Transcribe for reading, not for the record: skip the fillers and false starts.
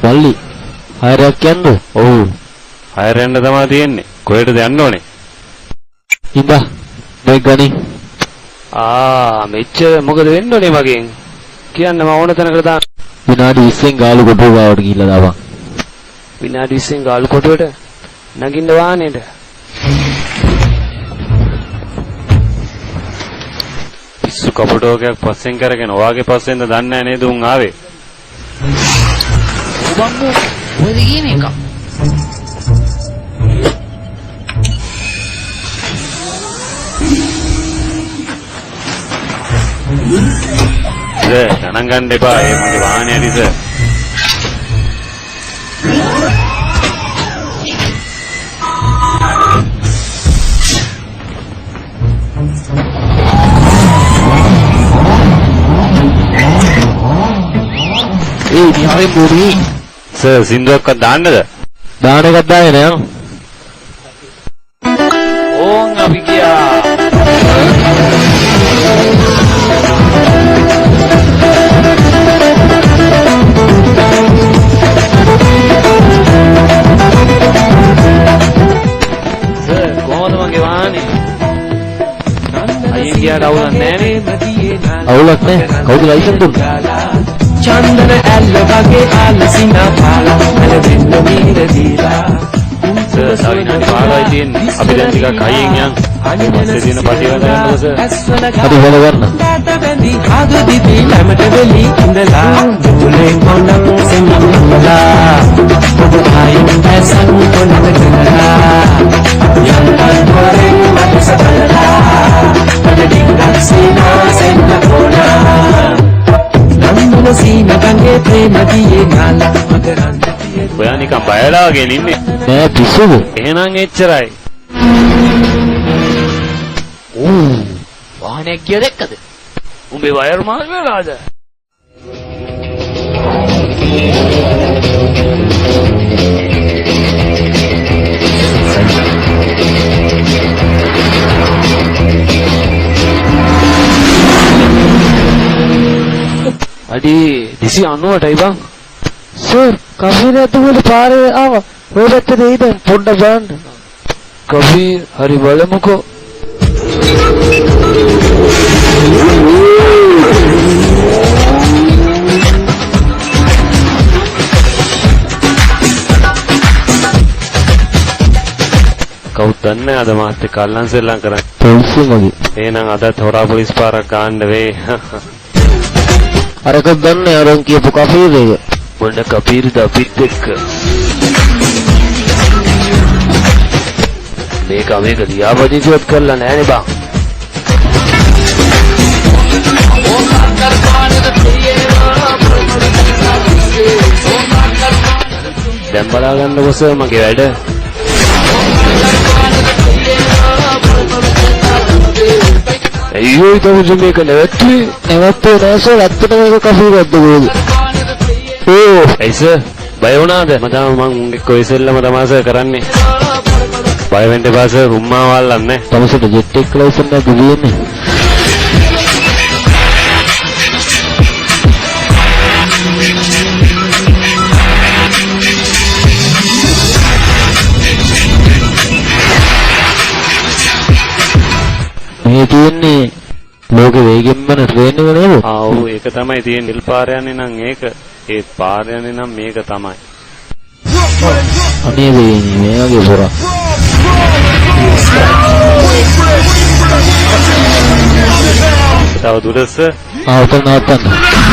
මල්ලි හයරක් යන්නද? ඔව්. හයර යන්න තමයි තියෙන්නේ. කොහෙටද යන්න ඕනේ? ඉඳා මේ ගණි. මෙච්චර මොකද වෙන්න ඕනේ මගෙන්? කියන්න මම ඕන තැනකට දාන්න. විනාඩි 20න් ගාලු කොටුව ගාවට ගිහිල්ලා දාපන්. විනාඩි 20න් ගාලු කොටුවට නගින්න වාහනේට. පිස්සු කපුටෝකයක් පස්සෙන් කරගෙන ඔයාගේ පස්සෙන්ද දන්නේ නැහැ නේද උන් ආවේ? බම්බු ඔයද කියන එක. ගණන් ගන්න එපා. ඒ මගේ වාහනේ ඇරිස. හරි මුරි. සර් සින්දුවක්වත් දාන්නද? දාන එකක් දාගෙන යන්න. ඕන් අපි ගියා. සර් කොහොමද මගේ වාහනේ? අයියෙන් ගියාට අවුලක් නැහැ නේ. අවුලක් නැහැ. කවුද ලයිසන් දුන්නේ? චන්දන ඇල්ල වගේ ආලසිනා පාලා මලවෙන්න මීර දීලා සර් සවිනාඩි 15යි තියෙන්නේ. අපි දැන් ටිකක් අයියෙන් යන්. පස්සේ දින පටිවල යන්නද සර්? හරි වල ගන්න. බැඳි ආදු දිවි ළමට වෙලි ඉඳලා දුලේ කොණක් සෙන්නම්මලා පොදුහායින් පැසන් කොණක කරලා යන්තන් වරෙන් මට සකලලා පඩිංගක් සීනා සෙන්න කොණා නම්බුල සීන ගංගේ ප්‍රේම දියේ නාලා මකරන්න තියෙන ඔයා නිකන් බයලාගෙන ඉන්නේ. නෑ පිස්සුද? එහෙනම් එච්චරයි. වාහනයක් ගිය දැක්කද? උඹේ වයර් මාල් වෙලාද? අඩි 290ටයි බං. සර් කෆීර ඇතුළේ පාරේ ආවා. ඔය පැත්තේ දෙයිද පොඩ්ඩක් බලන්න. කබීර් හරි බලමුකෝ. කවුද දන්නේ අද මාත් එක්ක අල්ලන් සෙල්ලම් කරන්නේ. පොලිසිය වගේ. එහෙනම් අදත් හොරා පොලිස් පාරක් ගන්න වේ. අරක දන්නේ අරන් කියපු කෆීර එක. මොන කබීර්ද අපිත් එක්ක? මේක ලියාපදිංචිවත් කරලා නැහැනේ බං. දැන් බලා ගන්නකො සර් මගේ වැඩ. අයියෝ ඊට මේක නැවතුනේ නෑ සර් ඇත්තටම මේක කෆීරක්ද කොහෙද? ඕ ඇයි සර් බය වුණාද? මම එක්ක ඔය සෙල්ලම තමයි සර් කරන්නේ. බය වෙන්න එපා සර් උම්මා වල්ලන්නේ. තමසට ජෙට් එක ලයිසන් එක දෙන්නේ. මේ තියෙන්නේ ලෝකෙ වේගෙන්ම ට්‍රේන් එක නේද? ඔව් ඒක තමයි තියෙන්නේ. නිල් පාර යන්නේ නම් ඒක. ඒ පාර යන්නේ නම් මේක තමයි. අනේ වෙන්නේ මේ වගේ පොරක්. තව දුරස උතන නවත්තන්න.